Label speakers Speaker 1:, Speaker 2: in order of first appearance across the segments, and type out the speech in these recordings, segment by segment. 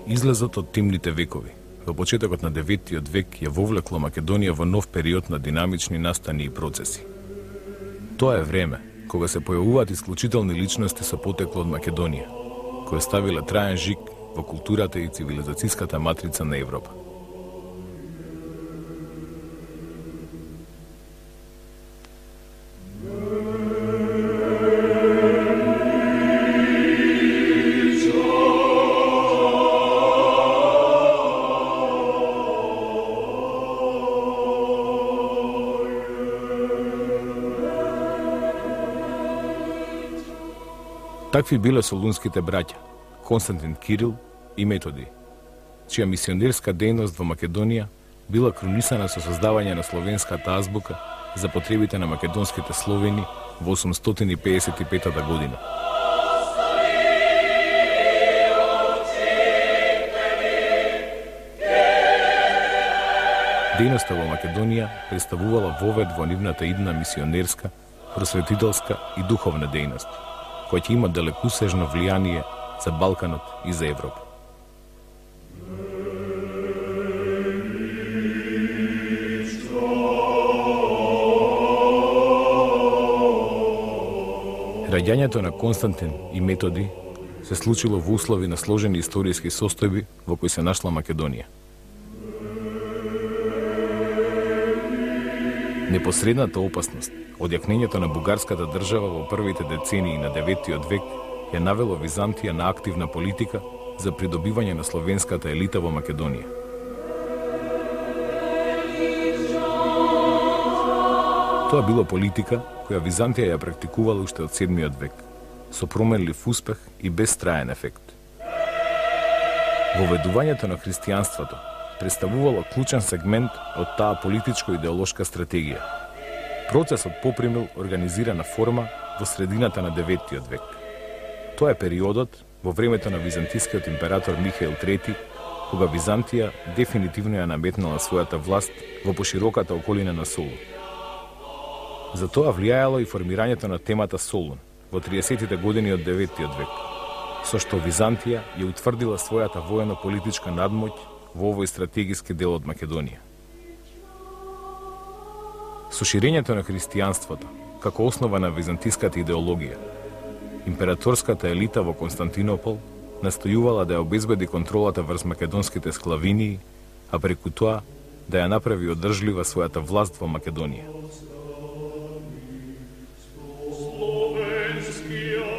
Speaker 1: Излезот од темните векови во почетокот на 9 век ја вовлекло Македонија во нов период на динамични настани и процеси. Тоа е време кога се појавуваат исклучителни личности со потекло од Македонија, кои ставиле траен жиг во културата и цивилизацијската матрица на Европа. Такви биле солунските браќа Константин Кирил и Методи, чија мисионерска дејност во Македонија била крунисана со создавање на словенската азбука за потребите на македонските словени во 855 година. Дејноста во Македонија представувала вовед во нивната идна мисионерска, просветителска и духовна дејност, кој ќе има далекусежно влијание за Балканот и за Европа. Раѓањето на Константин и Методи се случило во услови на сложени историски состојби во кои се нашла Македонија. Непосредната опасност од јакнењето на бугарската држава во првите децении на 9 век ја навело Византија на активна политика за придобивање на словенската елита во Македонија. Тоа било политика која Византија ја практикувала уште од 7 век, со променлив успех и без траен ефект. Воведувањето на христијанството представувало клучен сегмент од таа политичко-идеолошка стратегија. Процесот попримил организирана форма во средината на 9 век. Тоа е периодот во времето на византискиот император Михаил III, кога Византија дефинитивно ја наметнала својата власт во пошироката околина на Солун. За тоа влијаело и формирањето на темата Солун во 30-тите години од 9 век, со што Византија ја утврдила својата воено-политичка надмоќ во овој стратегиски дел од Македонија. Со ширењето на христијанството, како основа на византиската идеологија, императорската елита во Константинопол настојувала да ја обезбеди контролата врз македонските склавинии, а преку тоа да ја направи одржлива својата власт во Македонија.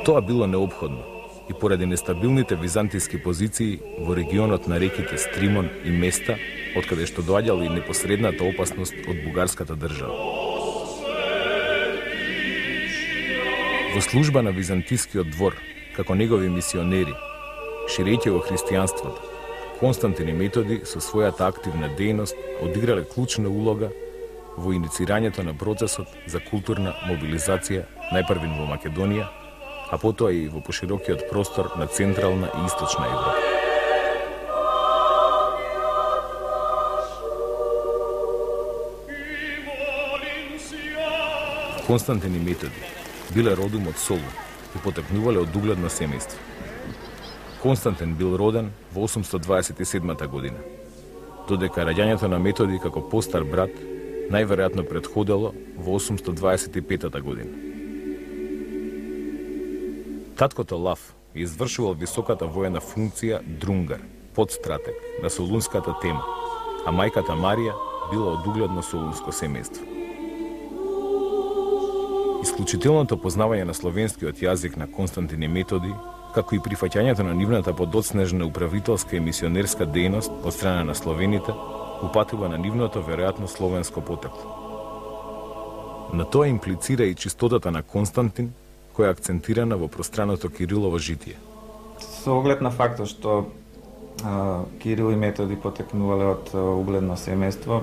Speaker 1: Тоа било неопходно и поради нестабилните византиски позиции во регионот на реките Стримон и Места, од каде што доаѓала и непосредната опасност од бугарската држава. Во служба на византискиот двор, како негови мисионери, ширејќи во христијанството, Константин и Методи со својата активна дејност одиграле клучна улога во иницирањето на процесот за културна мобилизација најпрвин во Македонија, а потоа и во поширокиот простор на Централна и Источна Европа. Константин и Методи биле родом од Солун и потекнувале од угледно семејство. Константин бил роден во 827 година, додека раѓањето на Методи како постар брат најверојатно претходело во 825 година. Таткото Лав извршувал високата воена функција друнгар, подстратег на солунската тема, а мајката Марија била од угледно солунско семејство. Исклучителното познавање на словенскиот јазик на Константин и Методи, како и прифаќањето на нивната подоцнежна управителска и мисионерска дејност од страна на словените, упатува на нивното веројатно словенско потекло. На тоа имплицира и чистотата на Константин, која е акцентирана во пространото Кирилово житие.
Speaker 2: Со оглед на фактот што Кирил и Методи потекнувале од угледно семејство,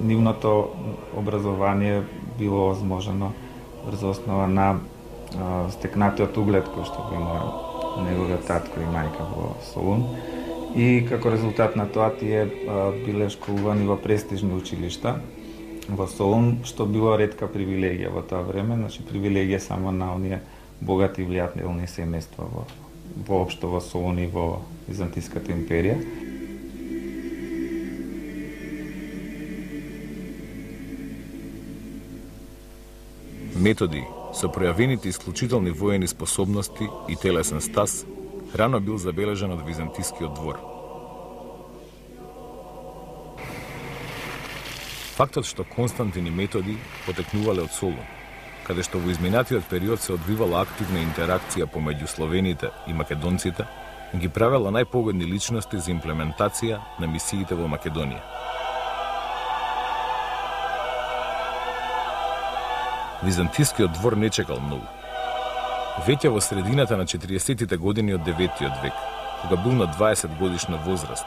Speaker 2: нивното образование било возможено врз основа на стекнатиот углед кој што го има неговиот татко и мајка во Солун. И како резултат на тоа тие биле школувани во престижни училишта во Солун, што било ретка привилегија во тоа време, значи привилегија само на оние богати и влијателни семејства воопшто во Солун и во Византиската империја.
Speaker 1: Методи со пројавените исклучителни воени способности и телесен стас рано бил забележан од византискиот двор. Фактот што Константин и Методи потекнувале од Солун, каде што во изминатиот период се одвивала активна интеракција помеѓу словените и македонците, ги правела најпогодни личности за имплементација на мисиите во Македонија. Византискиот двор не чекал многу. Веќе во средината на 40-тите години од 9 век, кога бил на 20 годишна возраст,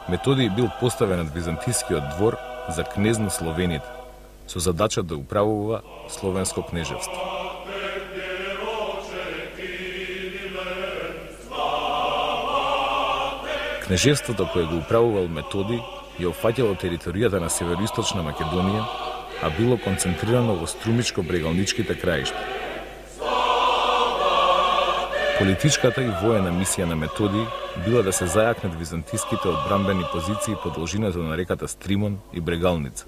Speaker 1: Методиј бил поставен од византискиот двор за кнез на словените, со задача да управува словенско кнежевство. Кнежевството кое го управувал Методиј ја опфаќало територијата на североисточна Македонија, а било концентрирано во струмичко-брегалничките краишта. Политичката и воена мисија на Методиј била да се зајакнат византиските одбранбени позиции по должината на реката Стримон и Брегалница.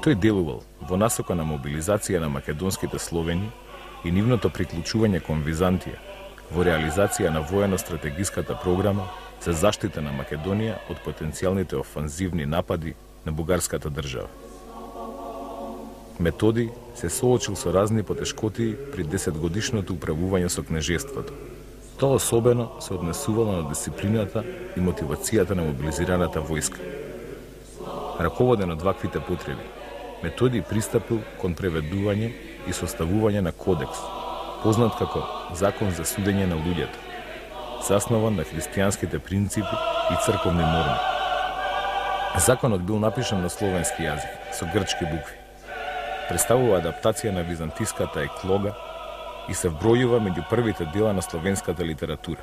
Speaker 1: Тој делувал во насока на мобилизација на македонските словени и нивното приклучување кон Византија во реализација на воено-стратегиската програма за заштита на Македонија од потенцијалните офанзивни напади на бугарската држава. Методиј се соочил со разни потешкоти при 10-годишното управување со кнежеството. Тоа особено се однесувало на дисциплината и мотивацијата на мобилизираната војска. Раководен од ваквите потреби, Методиј пристапил кон преведување и составување на кодекс, познат како Закон за судење на луѓето, заснован на христијанските принципи и црковни норми. Законот бил напишан на словенски јазик, со грчки букви. Представува адаптација на византиската еклога и се вбројува меѓу првите дела на словенската литература.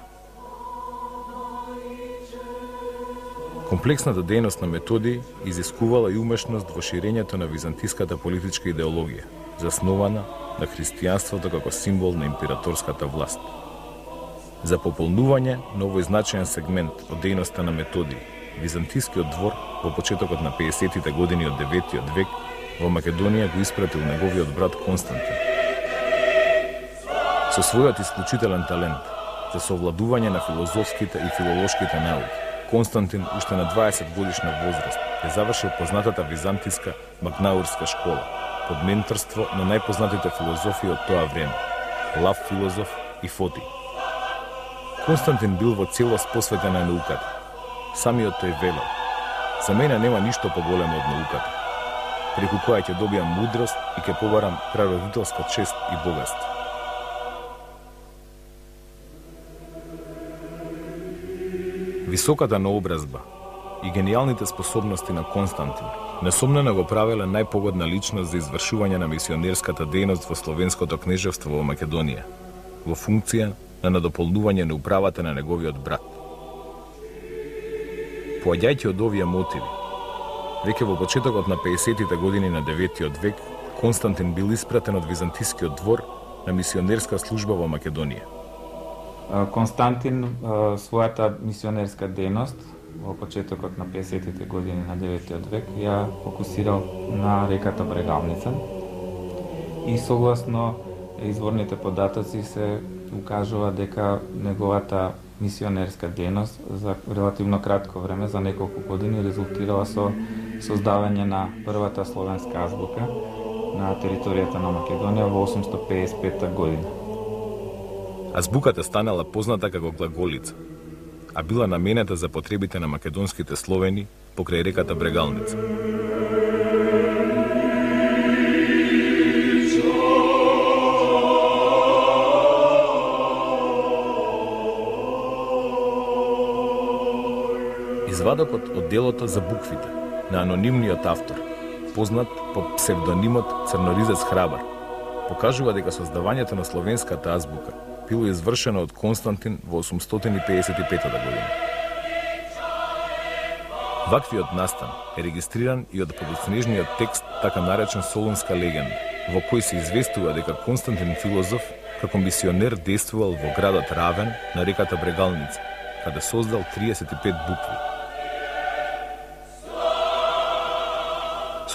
Speaker 1: Комплексната дејност на Методиј изискувала и умешност во ширењето на византиската политичка идеологија, заснована на христијанството како символ на императорската власт. За пополнување на овој значаен сегмент од дејноста на Методиј, византискиот двор во почетокот на 50-тите години од 9 век во Македонија го испратил неговиот брат Константин. Со својот исклучителен талент за совладување на филозофските и филолошките науки, Константин уште на 20 годишна возраст ја завршил познатата византиска Магнаурска школа под менторство на најпознатите филозофи од тоа време – Лав Филозоф и Фотий. Константин бил во целост посветен на науката. Самиот тој велел: "За мене нема ништо поголемо од науката, преку која ќе добијам мудрост и ќе побарам прародителска чест и богатство." Високата наобразба и гениалните способности на Константин несомнено го правеле најпогодна личност за извршување на мисионерската дејност во словенското кнежевство во Македонија, во функција на надополнување на управата на неговиот брат. Поаѓајќи од овие мотиви, веќе во почетокот на 50-тите години на 9 век, Константин бил испратен од византискиот двор на мисионерска служба во Македонија.
Speaker 2: Константин својата мисионерска дејност во почетокот на 50-тите години на 9 век ја фокусирал на реката Брегалница и согласно изворните податоци се укажува дека неговата мисионерска дејност за релативно кратко време, за неколку години, резултирала со создавање на првата словенска азбука на територијата на Македонија во 855 година.
Speaker 1: Азбуката станала позната како глаголица, а била наменета за потребите на македонските словени покрај реката Брегалница. Извадокот од делото за буквите на анонимниот автор, познат под псевдонимот Црноризец Храбар, покажува дека создавањето на словенската азбука било извршено од Константин во 855 година. Ваквиот настан е регистриран и од подоцнежниот текст така наречен Солунска легенда, во кој се известува дека Константин Филозоф како мисионер действувал во градот Равен на реката Брегалница, каде создал 35 букви.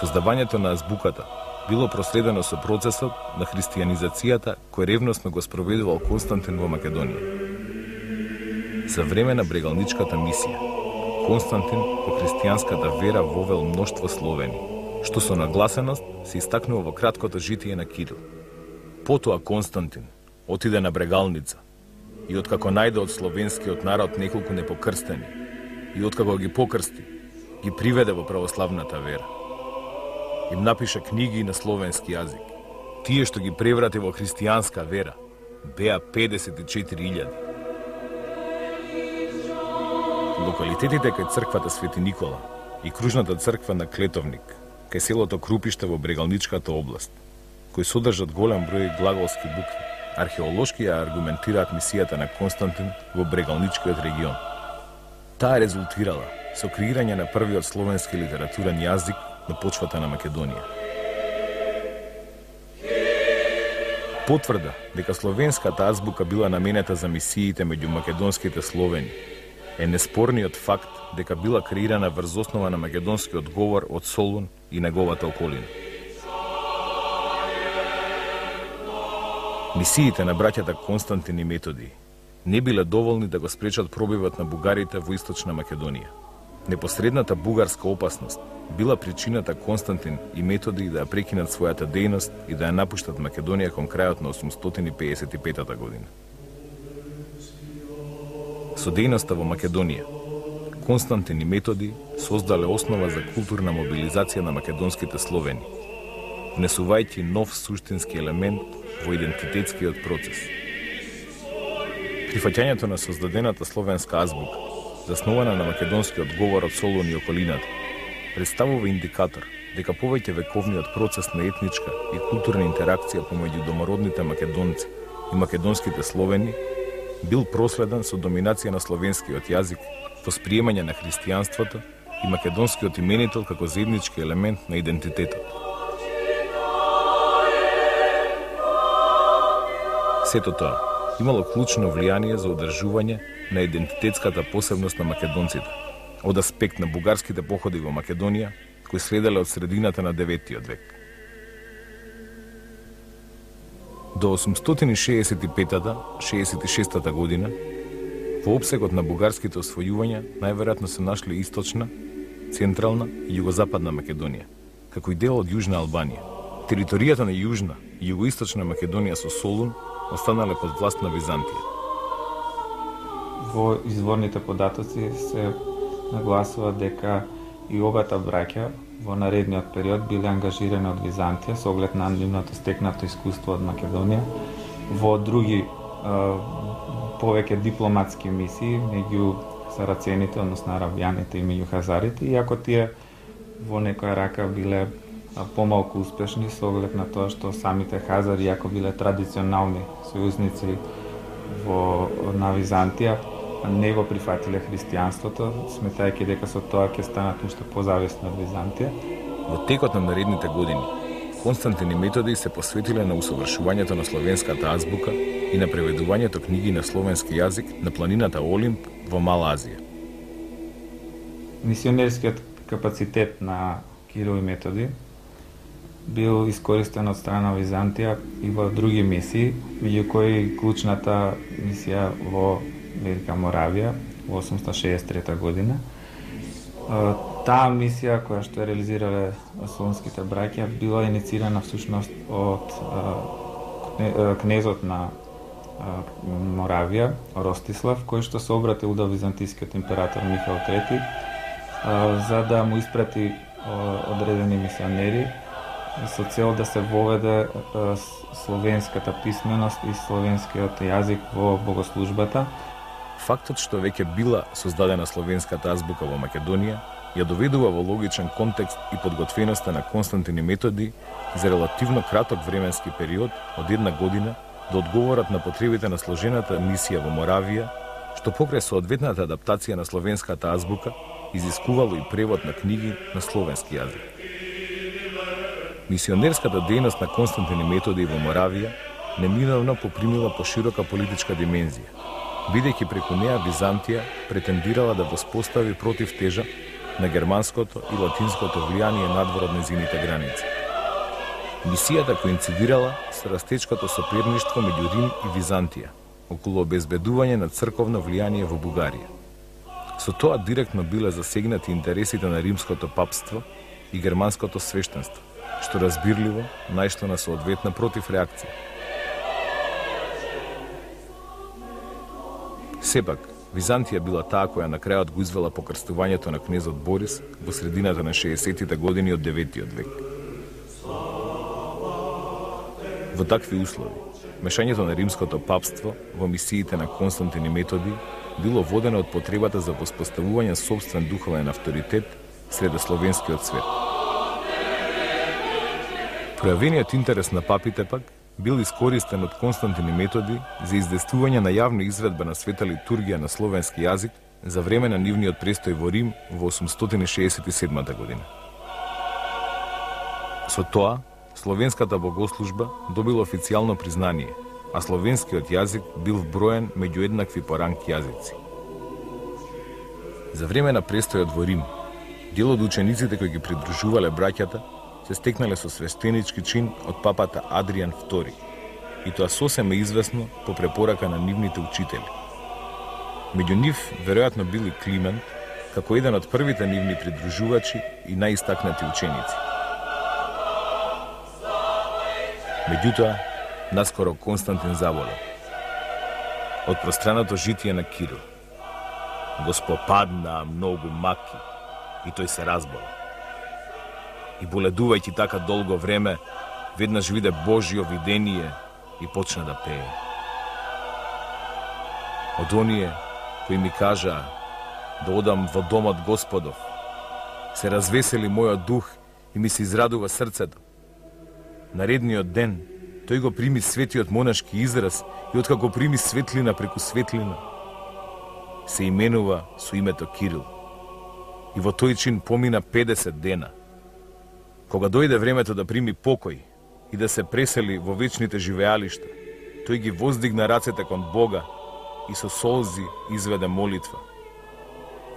Speaker 1: Создавањето на азбуката било проследено со процесот на христијанизацијата кој ревносно го спроведувал Константин во Македонија. За време на брегалничката мисија, Константин по христијанската вера вовел мноштво словени, што со нагласеност се истакнува во краткото житие на Кирил. Потоа Константин отиде на Брегалница и откако најде од словенскиот народ неколку непокрстени и откако ги покрсти, ги приведе во православната вера. Им напиша книги на словенски јазик. Тие што ги преврати во христијанска вера беа 54.000. Локалитетите кај црквата Свети Никола и кружната црква на Клетовник, кај селото Крупиште во Брегалничката област, кои содржат голем број глаголски букви, археолошки ја аргументираат мисијата на Константин во Брегалничкиот регион. Таа резултирала со креирање на првиот словенски литературен јазик на почвата на Македонија. Потврда дека словенската азбука била наменета за мисиите меѓу македонските словени е неспорниот факт дека била креирана врз основа на македонскиот говор од Солун и неговата околина. Мисиите на браќата Константин и Методий не биле доволни да го спречат пробивот на бугарите во Источна Македонија. Непосредната бугарска опасност била причината Константин и Методий да ја прекинат својата дејност и да ја напуштат Македонија кон крајот на 855 година. Со дејноста во Македонија, Константин и Методий создале основа за културна мобилизација на македонските словени, внесувајќи нов суштински елемент во идентитетскиот процес. Прифаќањето на создадената словенска азбука, заснована на македонскиот говор од Солун и околината, представува индикатор дека повеќе вековниот процес на етничка и културна интеракција помеѓу домородните македонци и македонските словени бил проследен со доминација на словенскиот јазик, восприемање на христијанството и македонскиот именител како заеднички елемент на идентитетот. Сето тоа имало клучно влијание за одржување на идентитетската посебност на македонците, од аспект на бугарските походи во Македонија, кои следеле од средината на 9 век. До 865-66 година, во опсегот на бугарските освојувања најверојатно се нашли Источна, Централна и Југозападна Македонија, како и дел од Јужна Албанија. Територијата на Јужна и Југоисточна Македонија со Солун останале под власт на Византија.
Speaker 2: Во изворните податоци се нагласува дека и обата браќа во наредниот период биле ангажирани од Византија со оглед на нивното стекнато искуство од Македонија во други повеќе дипломатски мисии меѓу сарацените, односно арабјаните и меѓу хазарите, иако тие во некоја рака биле помалку успешни со оглед на тоа што самите хазари, иако биле традиционални сојузници на Византија, не го прифатиле христијанството, сметајќи дека со тоа ќе станат уште позависни од Византија.
Speaker 1: Во текот на наредните години, Константин и Методий се посветиле на усовршувањето на словенската азбука и на преведувањето книги на словенски јазик на планината Олимп во Мала Азија.
Speaker 2: Мисионерскиот капацитет на Кирил и Методий бил искористен од страна Византија и во други мисии, меѓу кои клучната мисија во Велика Моравија во 863 година. Таа мисија која што реализирале солунските браќа била инициирана всушност од кнезот на Моравија, Ростислав, кој што се обратил до византискиот император Михаил III за да му испрати одредени мисионери со цел да се воведе словенската писменост и словенскиот јазик во богослужбата.
Speaker 1: Фактот што веќе била создадена словенската азбука во Македонија ја доведува во логичен контекст и подготвеноста на Константин и Методий за релативно краток временски период од 1 година да одговорат на потребите на сложената мисија во Моравија, што покрај соодветната адаптација на словенската азбука изискувало и превод на книги на словенски јазик. Мисионерската дејност на Константин и Методи во Моравија неминовно попримила поширока политичка димензија, бидејќи преку неа Византија претендирала да воспостави противтежа на германското и латинското влијание надвор од нејзините граници. Мисијата коинцидирала со растечкото соперништво меѓу Рим и Византија околу обезбедување на црковно влијание во Бугарија. Со тоа директно биле засегнати интересите на римското папство и германското свештенство, што разбирливо најшло на соодветна противреакција. Сепак, Византија била таа која на крајот го извела покрстувањето на кнезот Борис во средината на 60-тите години од 9-тиот век. Во такви услови, мешањето на римското папство во мисиите на Константин и Методи било водено од потребата за воспоставување сопствен духовен авторитет сред словенскиот свет. Пројавениот интерес на папите пак бил искористен од Константин и Методи за издействување на јавна изведба на света литургија на словенски јазик за време на нивниот престој во Рим во 867 година. Со тоа, словенската богослужба добила официјално признание, а словенскиот јазик бил вброен меѓу еднакви по ранг јазици. За време на престојот во Рим, дел од учениците кои ги придружувале браќата се стекнале со свештенички чин од папата Адриан II, и тоа сосема известно по препорака на нивните учители. Меѓу нив веројатно бил и Климент, како еден од првите нивни придружувачи и најистакнати ученици. Меѓутоа, наскоро Константин заболел од пространото житие на Кирил. Го спопаднаа многу маки и тој се разбола. И боледувајќи така долго време, веднаш виде Божјо видение и почна да пее. Од оние кои ми кажаа да одам во домот Господов, се развесели мојот дух и ми се израдува срцето. Наредниот ден, тој го прими светиот монашки израз и откако прими светлина преку светлина, се именува со името Кирил. И во тој чин помина 50 дена. Кога дојде времето да прими покој и да се пресели во вечните живеалишта, тој ги воздигна рацете кон Бога и со солзи изведе молитва.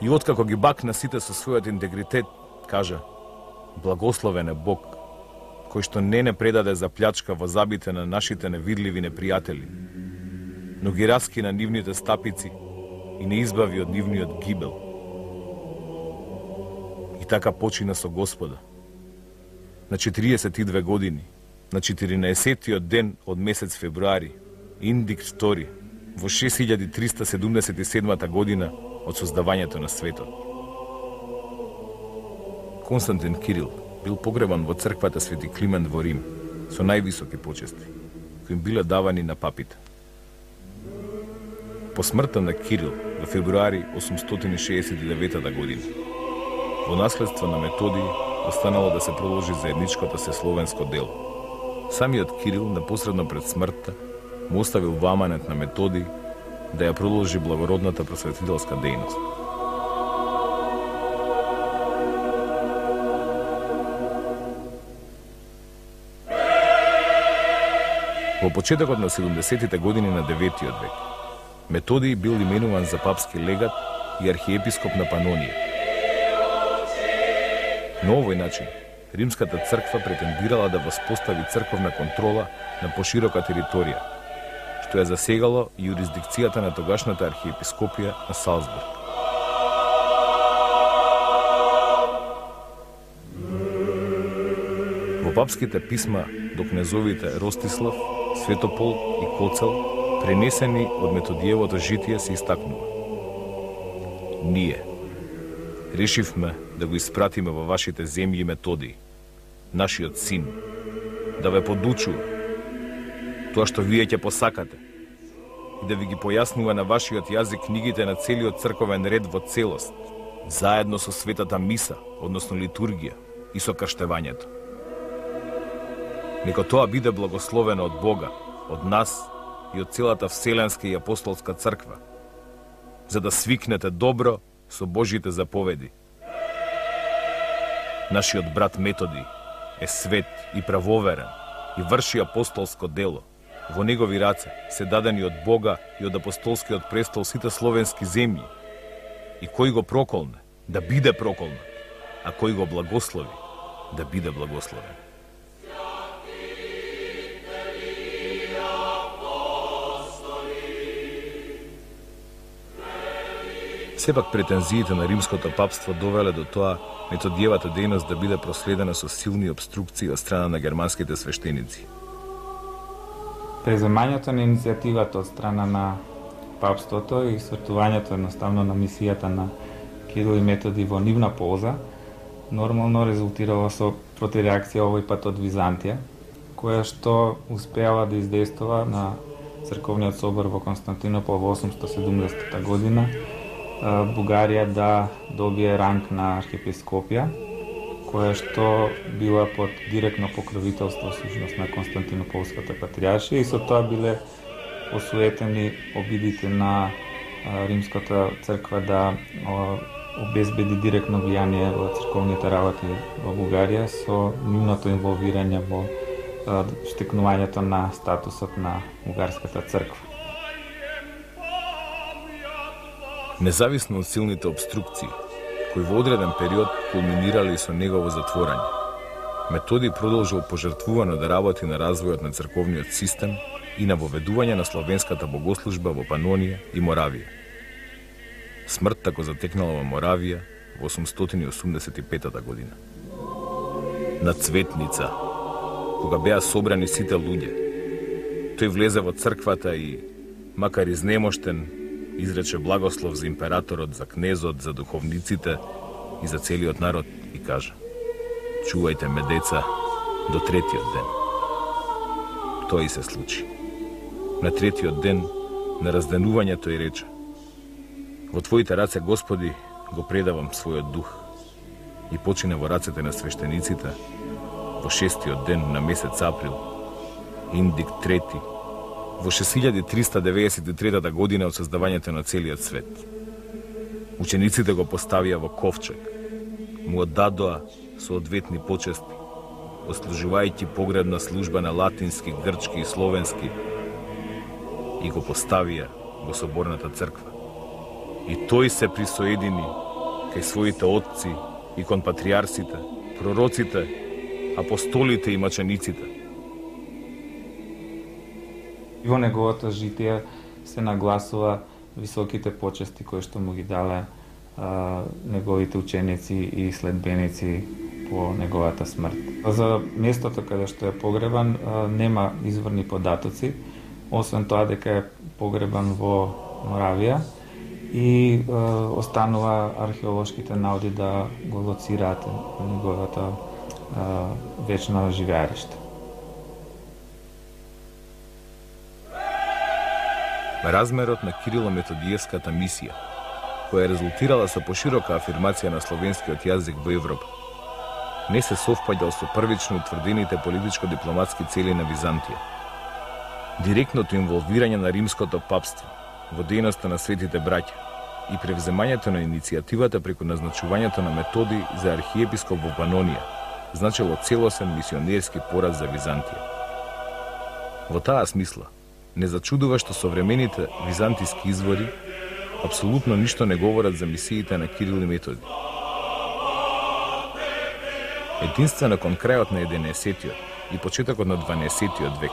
Speaker 1: И откако ги бакна сите со својот интегритет, кажа: благословен е Бог, кој што не предаде за плячка во забите на нашите невидливи непријатели, но ги раскина нивните стапици и не избави од нивниот гибел. И така почина со Господа. На 42 години, на 14-тиот ден од месец февруари, Индикт II, во 6377 година од создавањето на светот. Константин Кирил бил погребан во црквата Свети Климент во Рим со највисоки почести, кои им биле давани на папите. По смртта на Кирил во февруари 869 година, во наследство на Методий останало да се продолжи заедничкото словенско дело. Самиот Кирил непосредно пред смртта му оставил во аманет на Методий да ја продолжи благородната просветителска дејност. Во почетокот на 70-тите години на 9-тиот век, Методий бил именуван за папски легат и архиепископ на Панонија. На овој начин, Римската црква претендирала да воспостави црковна контрола на поширока територија, што ја засегало јурисдикцијата на тогашната архиепископија на Салцбург. Во папските писма до кнезовите Ростислав, Светопол и Коцел, пренесени од Методиевото житие, се истакнува: ние решивме да го испратиме во вашите земји Методий, нашиот син, да ве подучува тоа што вие ќе посакате и да ви ги појаснува на вашиот јазик книгите на целиот црковен ред во целост, заедно со светата миса, односно литургија, и со крштевањето. Нека тоа биде благословено од Бога, од нас и од целата Вселенска и апостолска црква, за да свикнете добро со Божите заповеди. Нашиот брат Методий е свет и правоверен и врши апостолско дело. Во негови раце се дадени од Бога и од апостолскиот престол сите словенски земји. И кој го проколне, да биде проколнат, а кој го благослови, да биде благословен. Сепак претензиите на римското папство довеле до тоа Методиевата дејност да биде проследена со силни обструкции од страна на германските свештеници.
Speaker 2: Преземањето на иницијативата од страна на папството и свртувањето едноставно на мисијата на Кирил и Методи во нивна полза нормално резултирало со протиреакција овој пат од Византија, која што успеала да издействува на црковниот собор во Константинопол во 870 година Бугарија да добие ранг на архиепископија, која што била под директно покровителство всушност на Константинополската патријаршија и со тоа биле осуетени обидите на Римската црква да обезбеди директно влијание во црковните работи во Бугарија со нивното инволвирање во штекнувањето на статусот на Бугарската црква.
Speaker 1: Независно од силните обструкции, кои во одреден период кулминирале со негово затворање, Методи продолжил пожртвувано да работи на развојот на црковниот систем и на воведување на славенската богослужба во Панонија и Моравија. Смртта го затекнала во Моравија во 885 година. На Цветница, кога беа собрани сите луѓе, тој влезе во црквата и, макар изнемоштен, изрече благослов за императорот, за кнезот, за духовниците и за целиот народ и кажа: чувајте ме, деца, до третиот ден. Тоа и се случи. На третиот ден, на разденување, тој рече: во твоите раце, Господи, го предавам својот дух. И почина во рацете на свештениците во 6-тиот ден на месец април, индик 3, во 6393 година од создавањето на целиот свет. Учениците го поставија во ковчег, му оддадоа со одветни почести, ослужувајќи погребна служба на латински, грчки и словенски, и го поставија во соборната црква. И тој се присоедини кај своите отци и кон патриарсите, пророците, апостолите и мачениците.
Speaker 2: И во неговото житие се нагласува високите почести кои што му ги дале неговите ученици и следбеници по неговата смрт. За местото каде што е погребан нема изворни податоци, освен тоа дека е погребан во Моравија и останува археолошките наоди да го лоцираат неговото вечно живеареште.
Speaker 1: Размерот на Кирило-методиевската мисија, која резултирала со поширока афирмација на словенскиот јазик во Европа, не се совпаѓал со првично утврдените политичко-дипломатски цели на Византија. Директното инволвирање на римското папство во дејноста на светите браќа и превземањето на иницијативата преку назначувањето на Методи за архиепископ во Панонија значило целосен мисионерски пораз за Византија. Во таа смисла, не зачудува што современите византиски извори апсолутно ништо не говорат за мисиите на Кирил и Методи. Единствено кон крајот на 11-тиот и почетокот на 12-тиот век,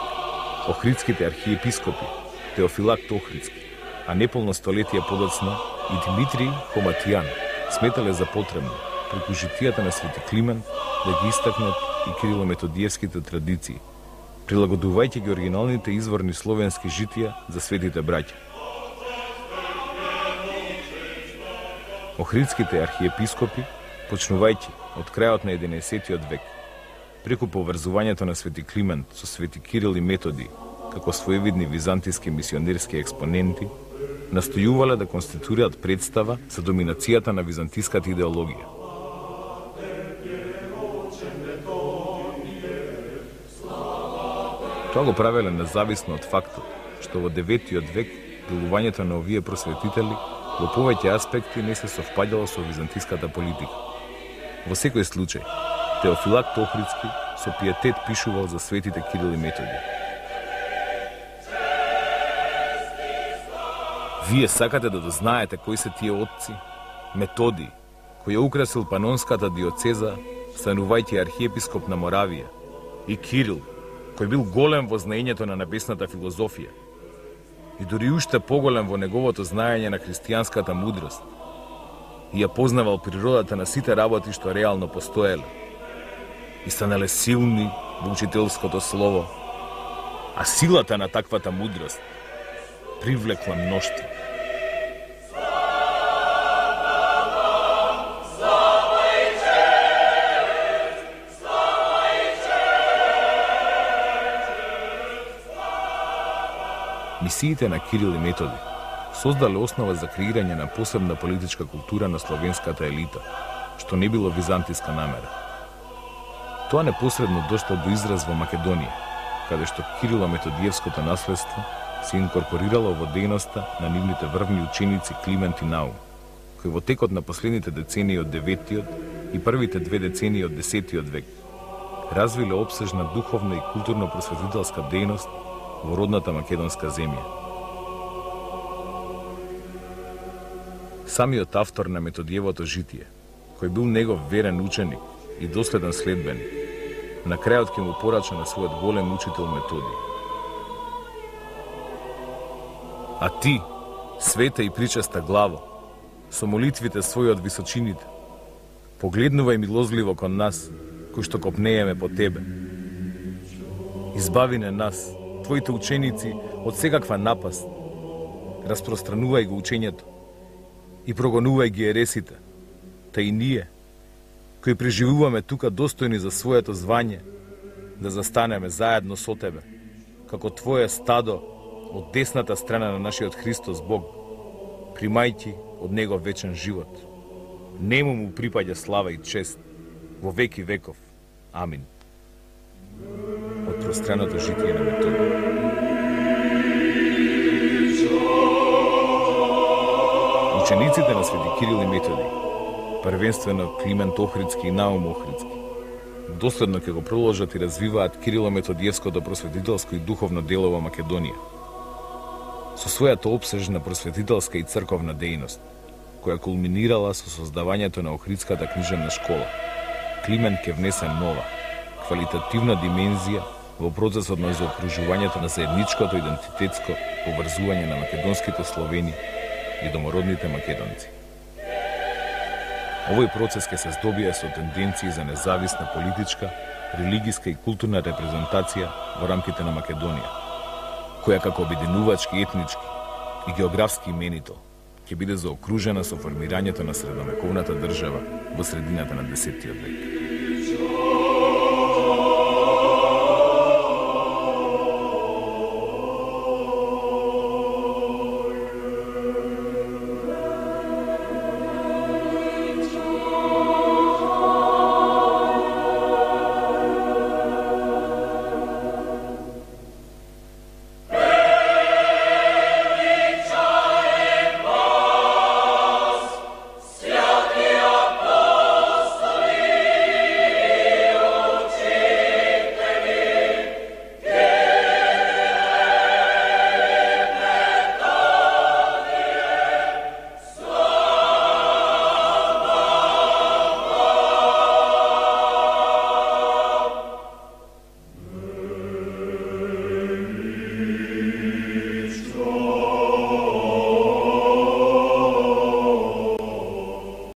Speaker 1: охридските архиепископи Теофилакт Охридски, а неполно столетие подоцна и Димитрий Хоматијан сметале за потребно преку житијата на Свети Климент да ги истакнат и Кирило-методиевските традиции, прилагодувајќи ги оригиналните изворни словенски житија за светите браќа. Охридските архиепископи, почнувајќи од крајот на 11-тиот век, преку поврзувањето на Свети Климент со Свети Кирил и Методи, како своевидни византиски мисионерски експоненти, настојувале да конституираат представа за доминацијата на византиската идеологија. Тоа го правеле независно од фактот што во 9-тиот век делувањето на овие просветители во повеќе аспекти не се совпаѓало со византиската политика. Во секој случај, Теофилакт Охридски со пиетет пишувал за светите Кирил и Методи. Вие сакате да дознаете кои се тие отци? Методи, кој ја украсил Панонската диоцеза, станувајќи архиепископ на Моравија, и Кирил, кој бил голем во знаењето на небесната филозофија, и дури уште поголем во неговото знаење на христијанската мудрост, и ја познавал природата на сите работи што реално постоеле, и станале силни во учителското слово, а силата на таквата мудрост привлекла мноштво. Мисиите на Кирил и Методи создале основа за креирање на посебна политичка култура на словенската елита, што не било византиска намера. Тоа непосредно дошло до израз во Македонија, каде што Кирило-методиевското наследство се инкорпорирало во дејноста на нивните врвни ученици Климент и Наум, кои во текот на последните децении од 9-тиот и првите 2 децении од 10-тиот век развиле опсежна духовна и културно-просветителска дејност во родната македонска земја. Самиот автор на Методиевото житие, кој бил негов верен ученик и доследен следбеник, на крајот ќе му порача на својот голем учител Методи: а ти, света и причеста главо, со молитвите своји од височините, погледнувај милозливо кон нас, кои што копнееме по тебе. Избави не нас, твоите ученици, од секаква напаст. Распространувај го учењето и прогонувај ги ересите, та и ние, кои преживуваме тука достојни за своето звање, да застанеме заедно со тебе, како твое стадо од десната страна на нашиот Христос Бог, примајќи од Него вечен живот. Нему му припаѓа слава и чест во веки веков. Амин. Од пространото житие на Методи. Учениците на свети Кирил и Методи, првенствено Климент Охридски и Наум Охридски, доследно ќе го продолжат и развиваат Кирило-методиевското просветителско и духовно дело во Македонија, со својата опсежна просветителска и црковна дејност, која кулминирала со создавањето на Охридската книжевна школа. Климент ќе внесе нова, квалитативна димензија во процесот на заокружувањето на заедничкото идентитетско поврзување на македонските Словени и домородните македонци. Овој процес ќе се здобие со тенденции за независна политичка, религиска и културна репрезентација во рамките на Македонија, која како обединувачки, етнички и географски именител ќе биде заокружена со формирањето на средновековната држава во средината на 10-тиот век.